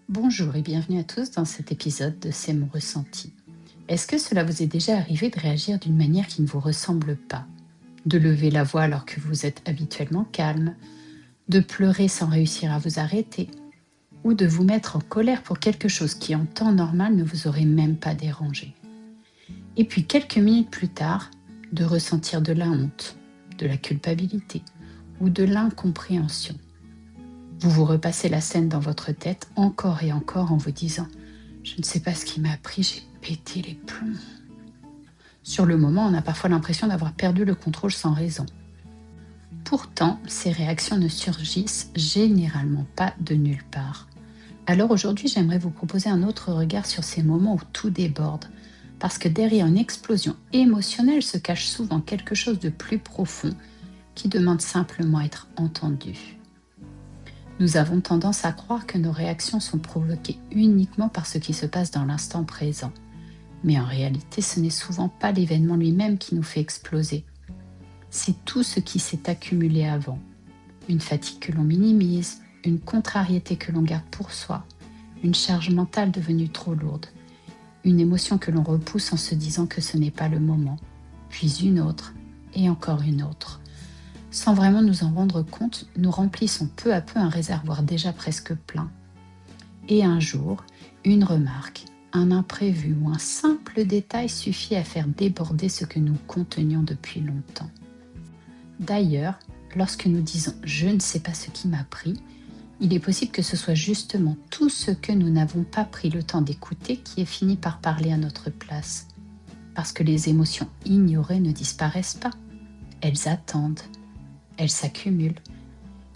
Bonjour et bienvenue à tous dans cet épisode de C'est mon ressenti. Est-ce que cela vous est déjà arrivé de réagir d'une manière qui ne vous ressemble pas? De lever la voix alors que vous êtes habituellement calme, de pleurer sans réussir à vous arrêter, ou de vous mettre en colère pour quelque chose qui en temps normal ne vous aurait même pas dérangé? Et puis quelques minutes plus tard, de ressentir de la honte, de la culpabilité ou de l'incompréhension. Vous vous repassez la scène dans votre tête encore et encore en vous disant « Je ne sais pas ce qui m'a pris, j'ai pété les plombs ». Sur le moment, on a parfois l'impression d'avoir perdu le contrôle sans raison. Pourtant, ces réactions ne surgissent généralement pas de nulle part. Alors aujourd'hui, j'aimerais vous proposer un autre regard sur ces moments où tout déborde, parce que derrière une explosion émotionnelle se cache souvent quelque chose de plus profond qui demande simplement à être entendu. Nous avons tendance à croire que nos réactions sont provoquées uniquement par ce qui se passe dans l'instant présent. Mais en réalité, ce n'est souvent pas l'événement lui-même qui nous fait exploser. C'est tout ce qui s'est accumulé avant. Une fatigue que l'on minimise, une contrariété que l'on garde pour soi, une charge mentale devenue trop lourde, une émotion que l'on repousse en se disant que ce n'est pas le moment, puis une autre et encore une autre. Sans vraiment nous en rendre compte, nous remplissons peu à peu un réservoir déjà presque plein. Et un jour, une remarque, un imprévu ou un simple détail suffit à faire déborder ce que nous contenions depuis longtemps. D'ailleurs, lorsque nous disons « je ne sais pas ce qui m'a pris », il est possible que ce soit justement tout ce que nous n'avons pas pris le temps d'écouter qui ait fini par parler à notre place. Parce que les émotions ignorées ne disparaissent pas, elles attendent. Elles s'accumulent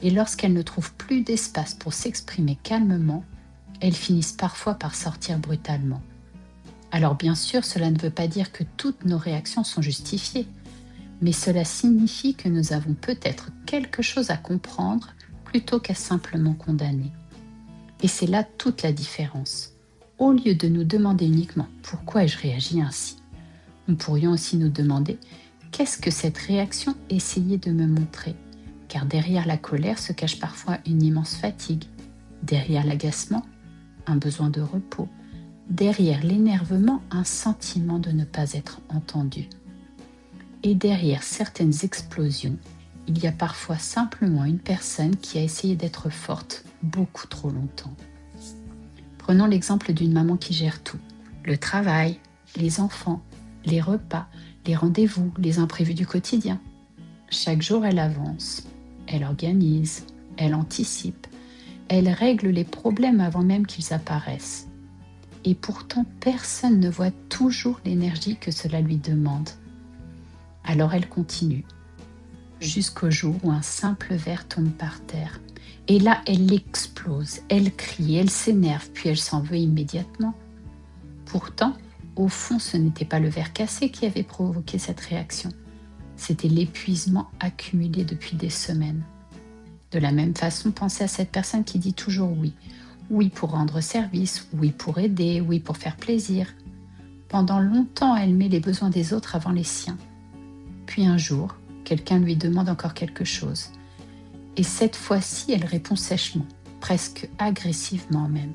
et lorsqu'elles ne trouvent plus d'espace pour s'exprimer calmement, elles finissent parfois par sortir brutalement. Alors bien sûr, cela ne veut pas dire que toutes nos réactions sont justifiées, mais cela signifie que nous avons peut-être quelque chose à comprendre plutôt qu'à simplement condamner. Et c'est là toute la différence. Au lieu de nous demander uniquement pourquoi ai-je réagi ainsi, nous pourrions aussi nous demander qu'est-ce que cette réaction essayait de me montrer? Car derrière la colère se cache parfois une immense fatigue. Derrière l'agacement, un besoin de repos. Derrière l'énervement, un sentiment de ne pas être entendu. Et derrière certaines explosions, il y a parfois simplement une personne qui a essayé d'être forte beaucoup trop longtemps. Prenons l'exemple d'une maman qui gère tout. Le travail, les enfants, les repas, les rendez-vous, les imprévus du quotidien. Chaque jour, elle avance, elle organise, elle anticipe, elle règle les problèmes avant même qu'ils apparaissent. Et pourtant, personne ne voit toujours l'énergie que cela lui demande. Alors elle continue, jusqu'au jour où un simple verre tombe par terre. Et là, elle explose, elle crie, elle s'énerve, puis elle s'en veut immédiatement. Pourtant, au fond, ce n'était pas le verre cassé qui avait provoqué cette réaction. C'était l'épuisement accumulé depuis des semaines. De la même façon, pensez à cette personne qui dit toujours oui. Oui pour rendre service, oui pour aider, oui pour faire plaisir. Pendant longtemps, elle met les besoins des autres avant les siens. Puis un jour, quelqu'un lui demande encore quelque chose. Et cette fois-ci, elle répond sèchement, presque agressivement même.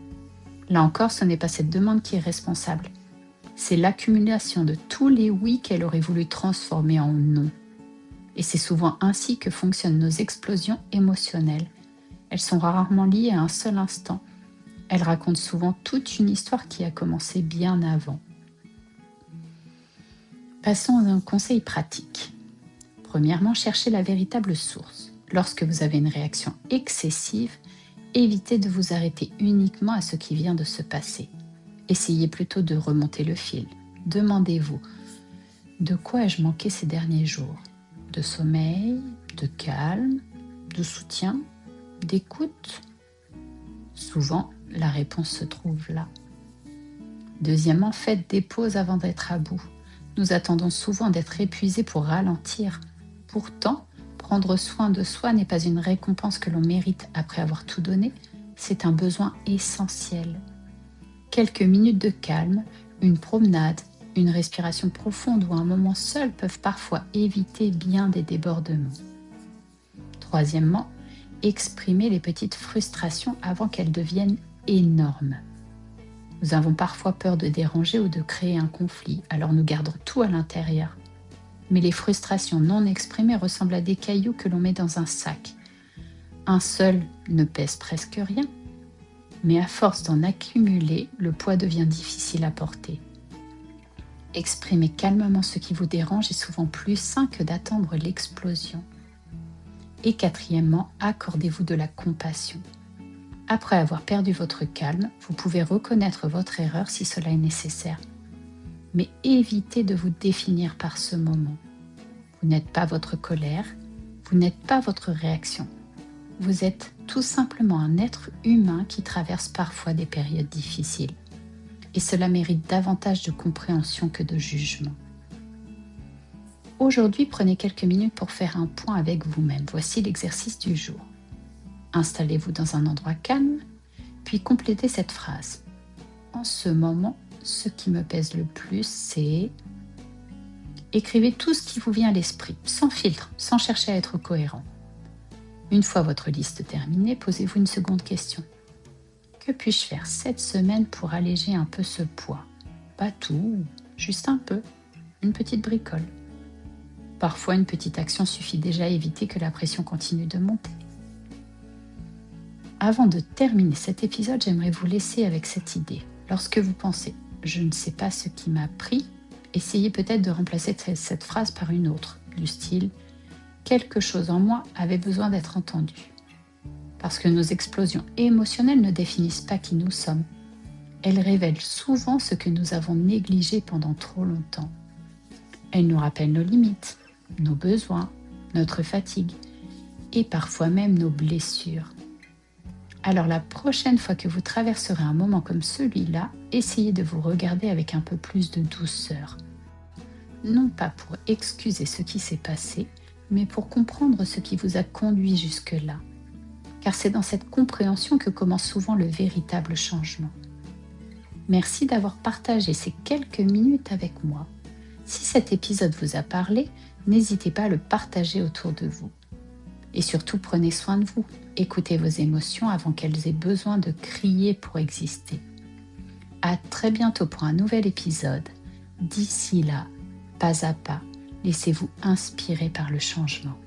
Là encore, ce n'est pas cette demande qui est responsable. C'est l'accumulation de tous les oui qu'elle aurait voulu transformer en non. Et c'est souvent ainsi que fonctionnent nos explosions émotionnelles. Elles sont rarement liées à un seul instant. Elles racontent souvent toute une histoire qui a commencé bien avant. Passons à un conseil pratique. Premièrement, cherchez la véritable source. Lorsque vous avez une réaction excessive, évitez de vous arrêter uniquement à ce qui vient de se passer. Essayez plutôt de remonter le fil. Demandez-vous, de quoi ai-je manqué ces derniers jours? De sommeil, de calme, de soutien, d'écoute? Souvent, la réponse se trouve là. Deuxièmement, faites des pauses avant d'être à bout. Nous attendons souvent d'être épuisés pour ralentir. Pourtant, prendre soin de soi n'est pas une récompense que l'on mérite après avoir tout donné, c'est un besoin essentiel. Quelques minutes de calme, une promenade, une respiration profonde ou un moment seul peuvent parfois éviter bien des débordements. Troisièmement, exprimer les petites frustrations avant qu'elles deviennent énorme. Nous avons parfois peur de déranger ou de créer un conflit, alors nous gardons tout à l'intérieur. Mais les frustrations non exprimées ressemblent à des cailloux que l'on met dans un sac. Un seul ne pèse presque rien, mais à force d'en accumuler, le poids devient difficile à porter. Exprimer calmement ce qui vous dérange est souvent plus sain que d'attendre l'explosion. Et quatrièmement, accordez-vous de la compassion. Après avoir perdu votre calme, vous pouvez reconnaître votre erreur si cela est nécessaire. Mais évitez de vous définir par ce moment. Vous n'êtes pas votre colère, vous n'êtes pas votre réaction. Vous êtes tout simplement un être humain qui traverse parfois des périodes difficiles. Et cela mérite davantage de compréhension que de jugement. Aujourd'hui, prenez quelques minutes pour faire un point avec vous-même. Voici l'exercice du jour. Installez-vous dans un endroit calme, puis complétez cette phrase. En ce moment, ce qui me pèse le plus, c'est... Écrivez tout ce qui vous vient à l'esprit, sans filtre, sans chercher à être cohérent. Une fois votre liste terminée, posez-vous une seconde question. Que puis-je faire cette semaine pour alléger un peu ce poids? Pas tout, juste un peu, une petite bricole. Parfois, une petite action suffit déjà à éviter que la pression continue de monter. Avant de terminer cet épisode, j'aimerais vous laisser avec cette idée. Lorsque vous pensez « je ne sais pas ce qui m'a pris », essayez peut-être de remplacer cette phrase par une autre, du style « quelque chose en moi avait besoin d'être entendu ». Parce que nos explosions émotionnelles ne définissent pas qui nous sommes. Elles révèlent souvent ce que nous avons négligé pendant trop longtemps. Elles nous rappellent nos limites, nos besoins, notre fatigue et parfois même nos blessures. Alors la prochaine fois que vous traverserez un moment comme celui-là, essayez de vous regarder avec un peu plus de douceur. Non pas pour excuser ce qui s'est passé, mais pour comprendre ce qui vous a conduit jusque-là. Car c'est dans cette compréhension que commence souvent le véritable changement. Merci d'avoir partagé ces quelques minutes avec moi. Si cet épisode vous a parlé, n'hésitez pas à le partager autour de vous. Et surtout, prenez soin de vous. Écoutez vos émotions avant qu'elles aient besoin de crier pour exister. À très bientôt pour un nouvel épisode. D'ici là, pas à pas, laissez-vous inspirer par le changement.